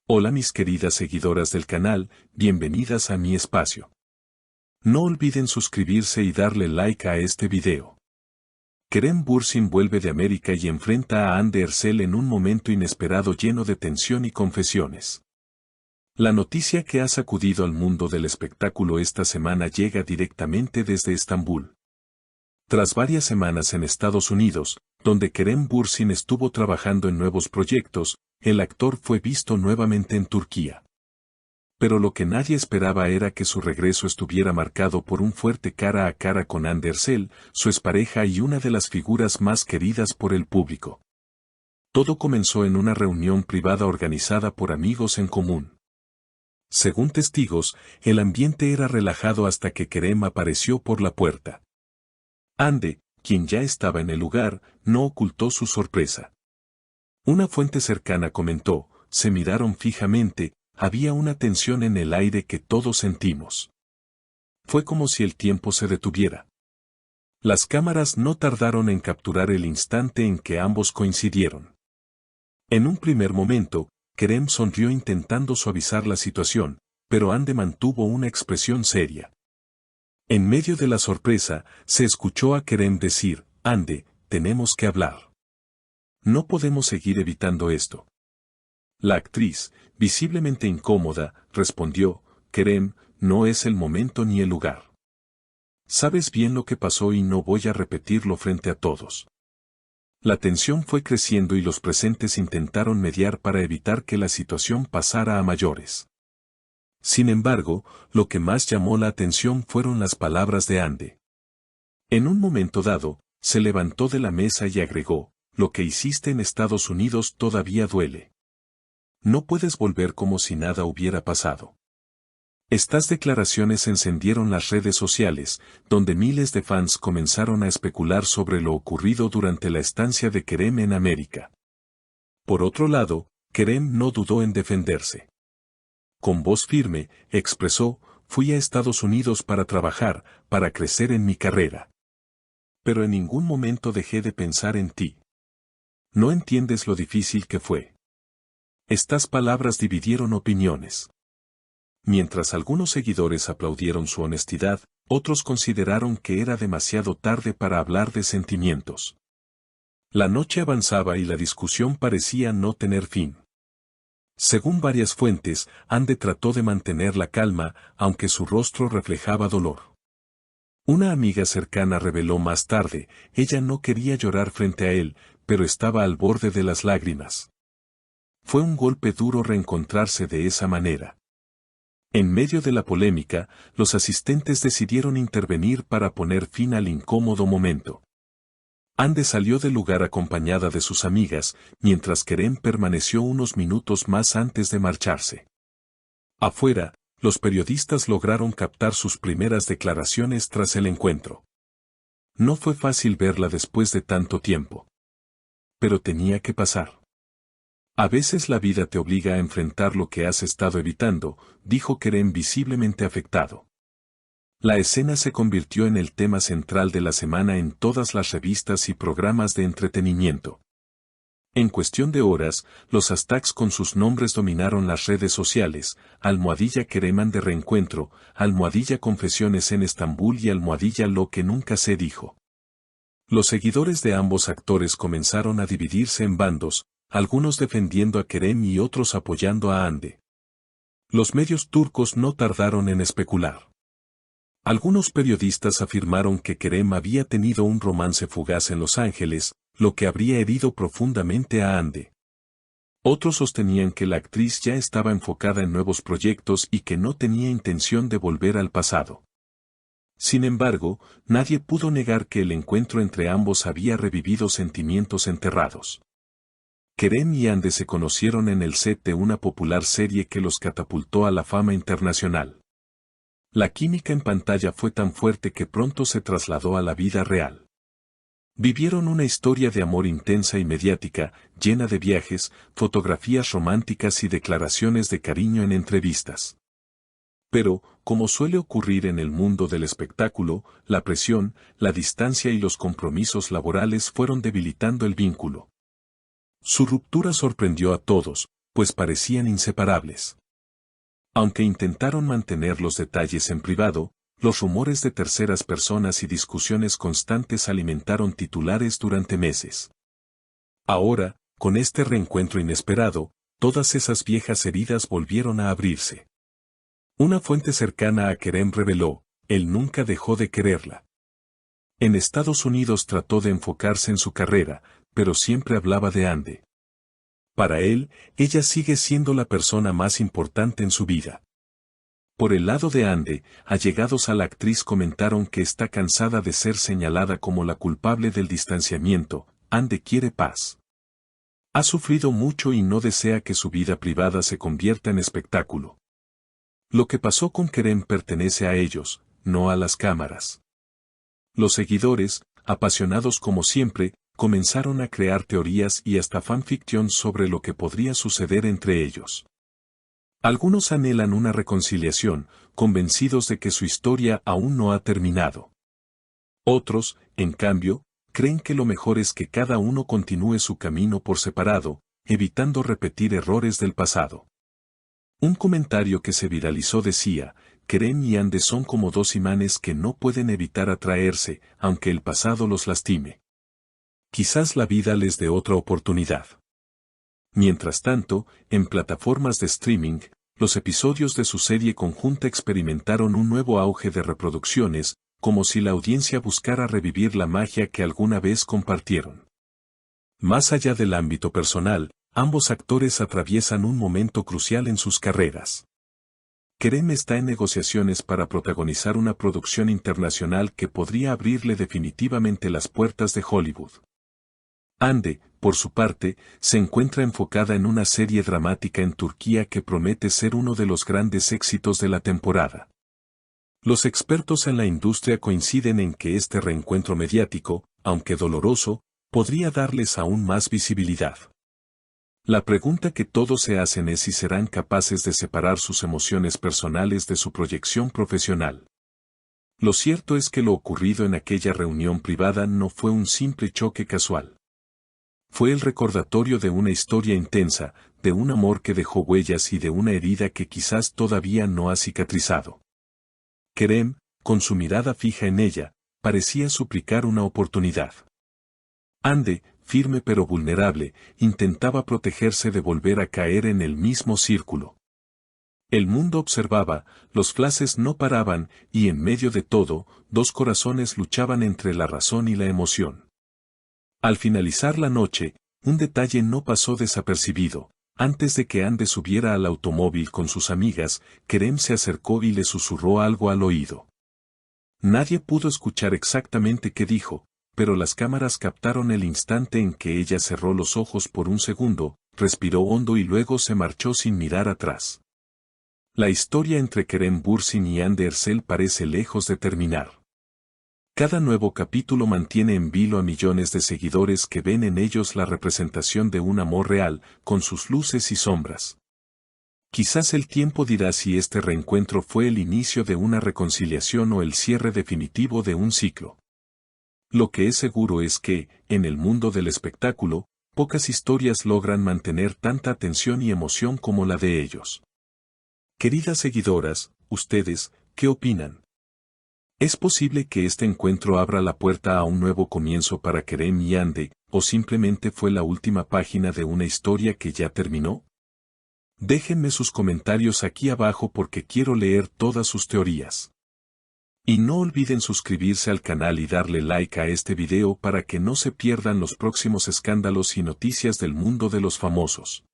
Hola mis queridas seguidoras del canal, bienvenidas a mi espacio. No olviden suscribirse y darle like a este video. Kerem Bürsin vuelve de América y enfrenta a Hande Erçel en un momento inesperado lleno de tensión y confesiones. La noticia que ha sacudido al mundo del espectáculo esta semana llega directamente desde Estambul. Tras varias semanas en Estados Unidos, donde Kerem Bürsin estuvo trabajando en nuevos proyectos, el actor fue visto nuevamente en Turquía. Pero lo que nadie esperaba era que su regreso estuviera marcado por un fuerte cara a cara con Hande Erçel, su expareja y una de las figuras más queridas por el público. Todo comenzó en una reunión privada organizada por amigos en común. Según testigos, el ambiente era relajado hasta que Kerem apareció por la puerta. Hande, quien ya estaba en el lugar, no ocultó su sorpresa. Una fuente cercana comentó, se miraron fijamente, había una tensión en el aire que todos sentimos. Fue como si el tiempo se detuviera. Las cámaras no tardaron en capturar el instante en que ambos coincidieron. En un primer momento, Kerem sonrió intentando suavizar la situación, pero Hande mantuvo una expresión seria. En medio de la sorpresa, se escuchó a Kerem decir, Hande, tenemos que hablar. No podemos seguir evitando esto. La actriz, visiblemente incómoda, respondió, Kerem, no es el momento ni el lugar. Sabes bien lo que pasó y no voy a repetirlo frente a todos. La tensión fue creciendo y los presentes intentaron mediar para evitar que la situación pasara a mayores. Sin embargo, lo que más llamó la atención fueron las palabras de Hande. En un momento dado, se levantó de la mesa y agregó, lo que hiciste en Estados Unidos todavía duele. No puedes volver como si nada hubiera pasado. Estas declaraciones encendieron las redes sociales, donde miles de fans comenzaron a especular sobre lo ocurrido durante la estancia de Kerem en América. Por otro lado, Kerem no dudó en defenderse. Con voz firme, expresó, fui a Estados Unidos para trabajar, para crecer en mi carrera. Pero en ningún momento dejé de pensar en ti. No entiendes lo difícil que fue. Estas palabras dividieron opiniones. Mientras algunos seguidores aplaudieron su honestidad, otros consideraron que era demasiado tarde para hablar de sentimientos. La noche avanzaba y la discusión parecía no tener fin. Según varias fuentes, Hande trató de mantener la calma, aunque su rostro reflejaba dolor. Una amiga cercana reveló más tarde, ella no quería llorar frente a él, pero estaba al borde de las lágrimas. Fue un golpe duro reencontrarse de esa manera. En medio de la polémica, los asistentes decidieron intervenir para poner fin al incómodo momento. Hande salió del lugar acompañada de sus amigas, mientras Kerem permaneció unos minutos más antes de marcharse. Afuera, los periodistas lograron captar sus primeras declaraciones tras el encuentro. No fue fácil verla después de tanto tiempo. Pero tenía que pasar. A veces la vida te obliga a enfrentar lo que has estado evitando, dijo Kerem visiblemente afectado. La escena se convirtió en el tema central de la semana en todas las revistas y programas de entretenimiento. En cuestión de horas, los hashtags con sus nombres dominaron las redes sociales, #Kerem Hande reencuentro, #confesiones en Estambul y #lo que nunca se dijo. Los seguidores de ambos actores comenzaron a dividirse en bandos, algunos defendiendo a Kerem y otros apoyando a Hande. Los medios turcos no tardaron en especular. Algunos periodistas afirmaron que Kerem había tenido un romance fugaz en Los Ángeles, lo que habría herido profundamente a Hande. Otros sostenían que la actriz ya estaba enfocada en nuevos proyectos y que no tenía intención de volver al pasado. Sin embargo, nadie pudo negar que el encuentro entre ambos había revivido sentimientos enterrados. Kerem y Hande se conocieron en el set de una popular serie que los catapultó a la fama internacional. La química en pantalla fue tan fuerte que pronto se trasladó a la vida real. Vivieron una historia de amor intensa y mediática, llena de viajes, fotografías románticas y declaraciones de cariño en entrevistas. Pero, como suele ocurrir en el mundo del espectáculo, la presión, la distancia y los compromisos laborales fueron debilitando el vínculo. Su ruptura sorprendió a todos, pues parecían inseparables. Aunque intentaron mantener los detalles en privado, los rumores de terceras personas y discusiones constantes alimentaron titulares durante meses. Ahora, con este reencuentro inesperado, todas esas viejas heridas volvieron a abrirse. Una fuente cercana a Kerem reveló, él nunca dejó de quererla. En Estados Unidos trató de enfocarse en su carrera, pero siempre hablaba de Ande. Para él, ella sigue siendo la persona más importante en su vida. Por el lado de Ande, allegados a la actriz comentaron que está cansada de ser señalada como la culpable del distanciamiento. Ande quiere paz. Ha sufrido mucho y no desea que su vida privada se convierta en espectáculo. Lo que pasó con Kerem pertenece a ellos, no a las cámaras. Los seguidores, apasionados como siempre, comenzaron a crear teorías y hasta fanfiction sobre lo que podría suceder entre ellos. Algunos anhelan una reconciliación, convencidos de que su historia aún no ha terminado. Otros, en cambio, creen que lo mejor es que cada uno continúe su camino por separado, evitando repetir errores del pasado. Un comentario que se viralizó decía, Kerem y Ande son como dos imanes que no pueden evitar atraerse, aunque el pasado los lastime. Quizás la vida les dé otra oportunidad. Mientras tanto, en plataformas de streaming, los episodios de su serie conjunta experimentaron un nuevo auge de reproducciones, como si la audiencia buscara revivir la magia que alguna vez compartieron. Más allá del ámbito personal, ambos actores atraviesan un momento crucial en sus carreras. Kerem está en negociaciones para protagonizar una producción internacional que podría abrirle definitivamente las puertas de Hollywood. Ande, por su parte, se encuentra enfocada en una serie dramática en Turquía que promete ser uno de los grandes éxitos de la temporada. Los expertos en la industria coinciden en que este reencuentro mediático, aunque doloroso, podría darles aún más visibilidad. La pregunta que todos se hacen es si serán capaces de separar sus emociones personales de su proyección profesional. Lo cierto es que lo ocurrido en aquella reunión privada no fue un simple choque casual. Fue el recordatorio de una historia intensa, de un amor que dejó huellas y de una herida que quizás todavía no ha cicatrizado. Kerem, con su mirada fija en ella, parecía suplicar una oportunidad. Ande, firme pero vulnerable, intentaba protegerse de volver a caer en el mismo círculo. El mundo observaba, los flashes no paraban, y en medio de todo, dos corazones luchaban entre la razón y la emoción. Al finalizar la noche, un detalle no pasó desapercibido. Antes de que Ande subiera al automóvil con sus amigas, Kerem se acercó y le susurró algo al oído. Nadie pudo escuchar exactamente qué dijo, pero las cámaras captaron el instante en que ella cerró los ojos por un segundo, respiró hondo y luego se marchó sin mirar atrás. La historia entre Kerem Bürsin y Ande Erçel parece lejos de terminar. Cada nuevo capítulo mantiene en vilo a millones de seguidores que ven en ellos la representación de un amor real, con sus luces y sombras. Quizás el tiempo dirá si este reencuentro fue el inicio de una reconciliación o el cierre definitivo de un ciclo. Lo que es seguro es que, en el mundo del espectáculo, pocas historias logran mantener tanta atención y emoción como la de ellos. Queridas seguidoras, ¿ustedes qué opinan? ¿Es posible que este encuentro abra la puerta a un nuevo comienzo para Kerem y Ande, o simplemente fue la última página de una historia que ya terminó? Déjenme sus comentarios aquí abajo porque quiero leer todas sus teorías. Y no olviden suscribirse al canal y darle like a este video para que no se pierdan los próximos escándalos y noticias del mundo de los famosos.